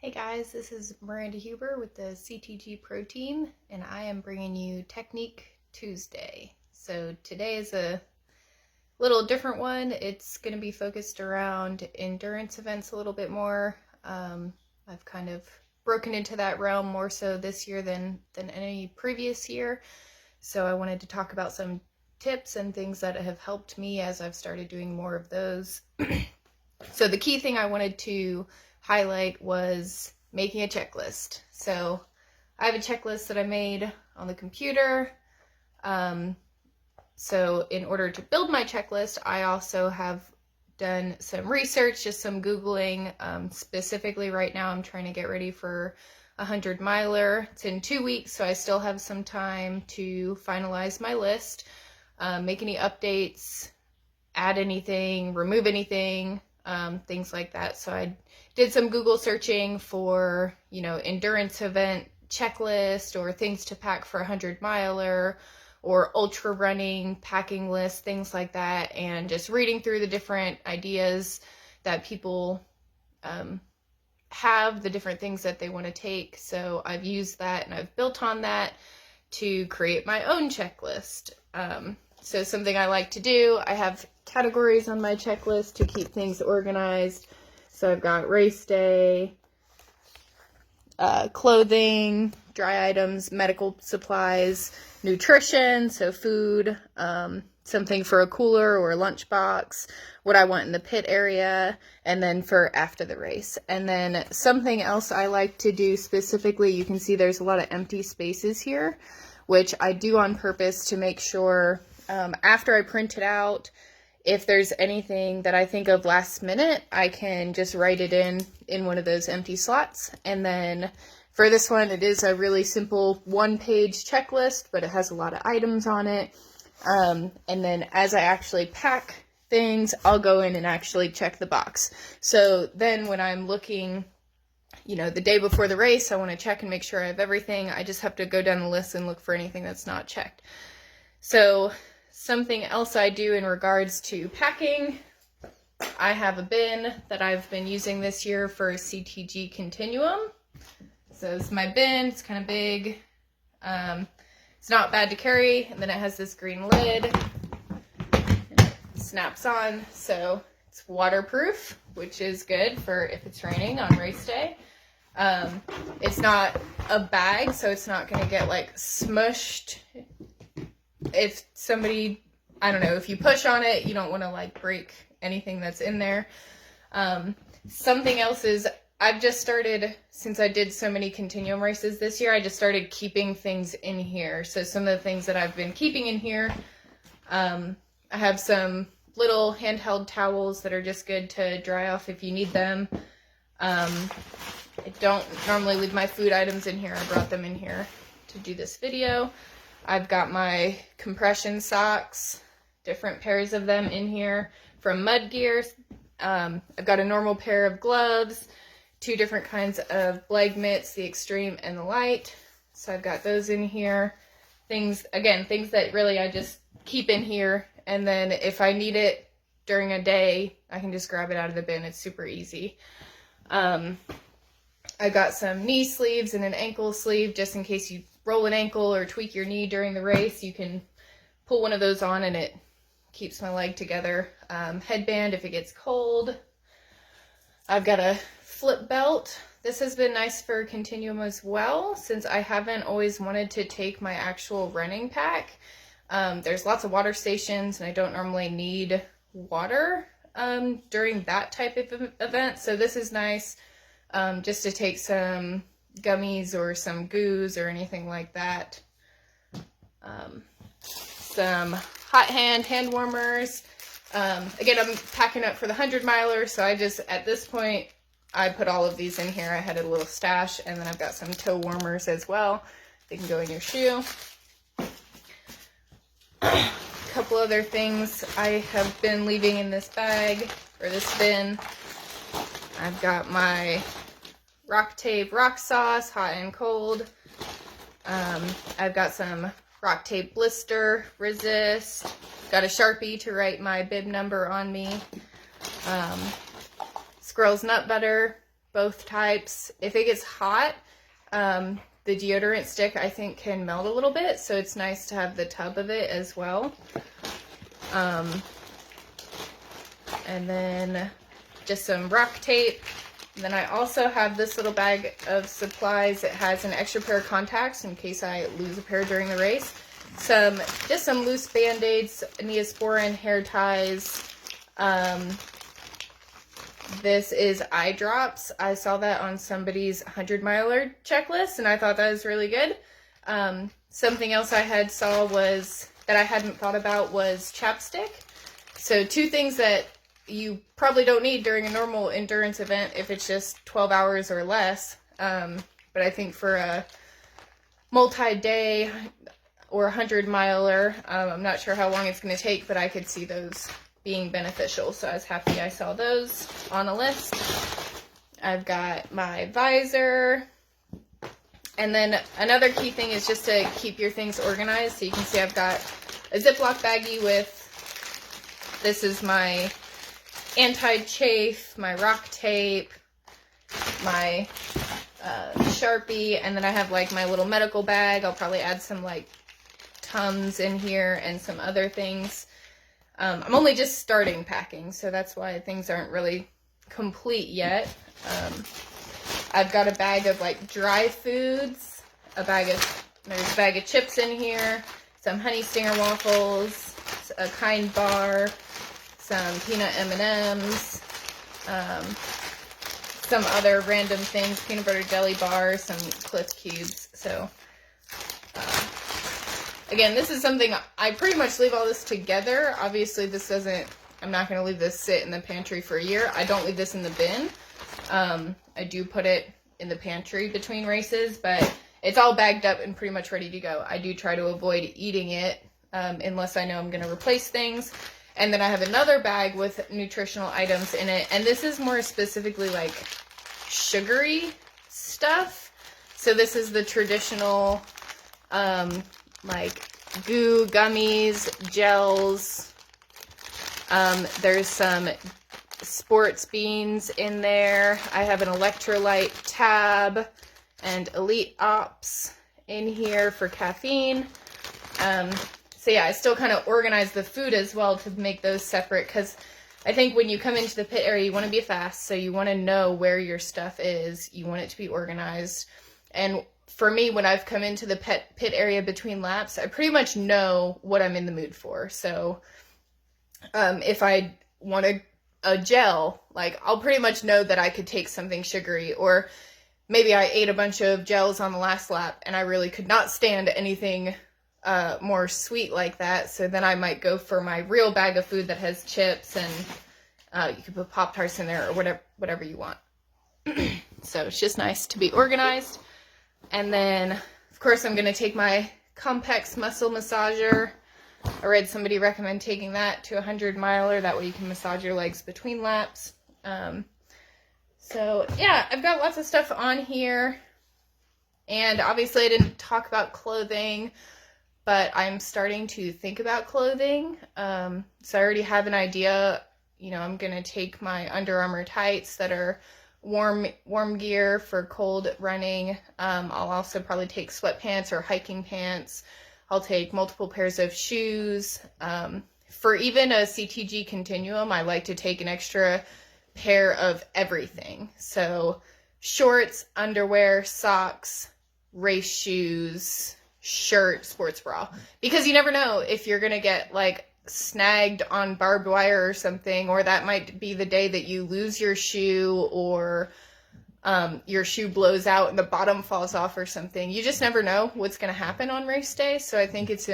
Hey guys, this is Miranda Huber with the CTG Pro team, and I am bringing you Technique Tuesday. So today is a little different one. It's going to be focused around endurance events a little bit more. I've kind of broken into that realm more so this year than any previous year. So I wanted to talk about some tips and things that have helped me as I've started doing more of those. So the key thing I wanted to highlight was making a checklist. So I have a checklist that I made on the computer. So in order to build my checklist, I also have done some research, just some Googling. Specifically right now, I'm trying to get ready for a 100-miler. It's in 2 weeks, so I still have some time to finalize my list, make any updates, add anything, remove anything, things like that. So I did some Google searching for, endurance event checklist or things to pack for a 100-miler or ultra running packing list, things like that, and just reading through the different ideas that people have, the different things that they want to take. So I've used that and I've built on that to create my own checklist. So something I like to do, I have categories on my checklist to keep things organized. So I've got race day, clothing, dry items, medical supplies, nutrition, so food, something for a cooler or a lunchbox, what I want in the pit area, and then for after the race. And then something else I like to do specifically, you can see there's a lot of empty spaces here, which I do on purpose to make sure after I print it out, if there's anything that I think of last minute, I can just write it in one of those empty slots. And then for this one, it is a really simple one-page checklist, but it has a lot of items on it. And then as I actually pack things, I'll go in and actually check the box. So then when I'm looking, the day before the race, I want to check and make sure I have everything. I just have to go down the list and look for anything that's not checked. So something else I do in regards to packing, I have a bin that I've been using this year for CTG Continuum. So it's my bin, it's kind of big. It's not bad to carry, and then it has this green lid. It snaps on, so it's waterproof, which is good for if it's raining on race day. It's not a bag, so it's not going to get smushed. If somebody, if you push on it, you don't want to break anything that's in there. Something else is I've just started, since I did so many continuum races this year, I just started keeping things in here. So some of the things that I've been keeping in here, I have some little handheld towels that are just good to dry off if you need them. I don't normally leave my food items in here. I brought them in here to do this video. I've got my compression socks, different pairs of them in here from Mud Gear. I've got a normal pair of gloves, 2 different kinds of leg mitts, the extreme and the light. So I've got those in here. Things that really I just keep in here. And then if I need it during a day, I can just grab it out of the bin. It's super easy. I got some knee sleeves and an ankle sleeve just in case you roll an ankle or tweak your knee during the race. You can pull one of those on and it keeps my leg together. Headband if it gets cold. I've got a flip belt. This has been nice for continuum as well, since I haven't always wanted to take my actual running pack. There's lots of water stations and I don't normally need water during that type of event. So this is nice just to take some gummies or some goos or anything like that. Some hot hand warmers. Again, I'm packing up for the 100-miler, so at this point, I put all of these in here. I had a little stash, and then I've got some toe warmers as well. They can go in your shoe. A couple other things I have been leaving in this bag, or this bin. I've got my rock tape, rock sauce, hot and cold. I've got some rock tape blister, resist. Got a Sharpie to write my bib number on me. Squirrel's nut butter, both types. If it gets hot, the deodorant stick I think can melt a little bit, so it's nice to have the tub of it as well. And then just some rock tape. And then I also have this little bag of supplies. It has an extra pair of contacts in case I lose a pair during the race. Just some loose band-aids, Neosporin, hair ties. This is eye drops. I saw that on somebody's 100-miler checklist, and I thought that was really good. Something else I saw was that I hadn't thought about was chapstick. So 2 things that you probably don't need during a normal endurance event if it's just 12 hours or less. But I think for a multi-day or 100-miler, I'm not sure how long it's going to take, but I could see those being beneficial. So I was happy I saw those on a list. I've got my visor. And then another key thing is just to keep your things organized. So you can see I've got a Ziploc baggie with, this is my anti-chafe, my rock tape, my Sharpie, and then I have like my little medical bag. I'll probably add some like Tums in here and some other things. I'm only just starting packing, so that's why things aren't really complete yet. I've got a bag of like dry foods, there's a bag of chips in here, some honey stinger waffles, a Kind bar, some peanut M&Ms, some other random things, peanut butter jelly bars, some Cliff Cubes. So again, this is something I pretty much leave all this together. Obviously I'm not going to leave this sit in the pantry for a year. I don't leave this in the bin. I do put it in the pantry between races, but it's all bagged up and pretty much ready to go. I do try to avoid eating it unless I know I'm going to replace things. And then I have another bag with nutritional items in it, and this is more specifically like sugary stuff. So this is the traditional like goo, gummies, gels. There's some sports beans in there. I have an electrolyte tab and Elite Ops in here for caffeine. So yeah, I still kind of organize the food as well to make those separate, because I think when you come into the pit area, you want to be fast, so you want to know where your stuff is. You want it to be organized. And for me, when I've come into the pit area between laps, I pretty much know what I'm in the mood for. So if I want a gel, like I'll pretty much know that I could take something sugary, or maybe I ate a bunch of gels on the last lap and I really could not stand anything more sweet like that, so then I might go for my real bag of food that has chips, and you can put Pop-Tarts in there, or whatever you want. So it's just nice to be organized. And then of course I'm going to take my Compex muscle massager. I read somebody recommend taking that to a 100-miler, that way you can massage your legs between laps. So yeah, I've got lots of stuff on here, and obviously I didn't talk about clothing, but I'm starting to think about clothing. So I already have an idea. You know, I'm going to take my Under Armour tights that are warm gear for cold running. I'll also probably take sweatpants or hiking pants. I'll take multiple pairs of shoes. For even a CTG Continuum, I like to take an extra pair of everything. So shorts, underwear, socks, race shoes, shirt, sports bra, because you never know if you're gonna get like snagged on barbed wire or something, or that might be the day that you lose your shoe, or your shoe blows out and the bottom falls off or something. You just never know what's gonna happen on race day. So I think it's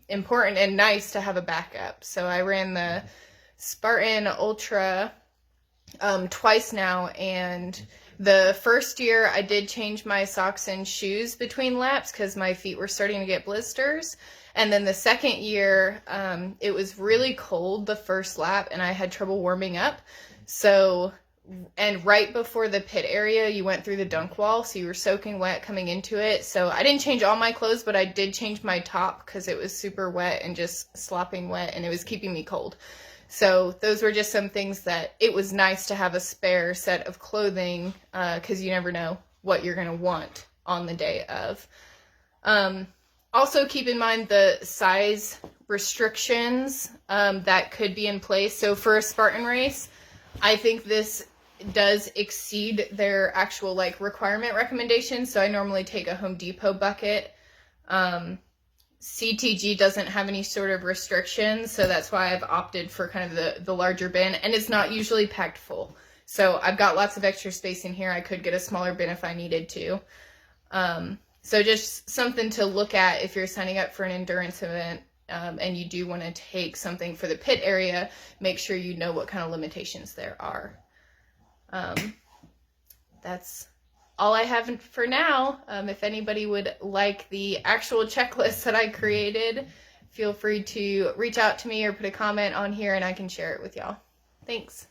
important and nice to have a backup. So I ran the Spartan Ultra twice now, and the first year I did change my socks and shoes between laps because my feet were starting to get blisters. And then the second year, it was really cold the first lap and I had trouble warming up. So, and right before the pit area, you went through the dunk wall, so you were soaking wet coming into it. So I didn't change all my clothes, but I did change my top because it was super wet and just slopping wet, and it was keeping me cold. So those were just some things that it was nice to have a spare set of clothing, because you never know what you're going to want on the day of. Also keep in mind the size restrictions that could be in place. So for a Spartan race, I think this does exceed their actual like requirement recommendations. So I normally take a Home Depot bucket. CTG doesn't have any sort of restrictions, so that's why I've opted for kind of the larger bin, and it's not usually packed full. So I've got lots of extra space in here. I could get a smaller bin if I needed to. So just something to look at if you're signing up for an endurance event, and you do want to take something for the pit area, make sure you know what kind of limitations there are. That's all I have for now. If anybody would like the actual checklist that I created, feel free to reach out to me or put a comment on here and I can share it with y'all. Thanks.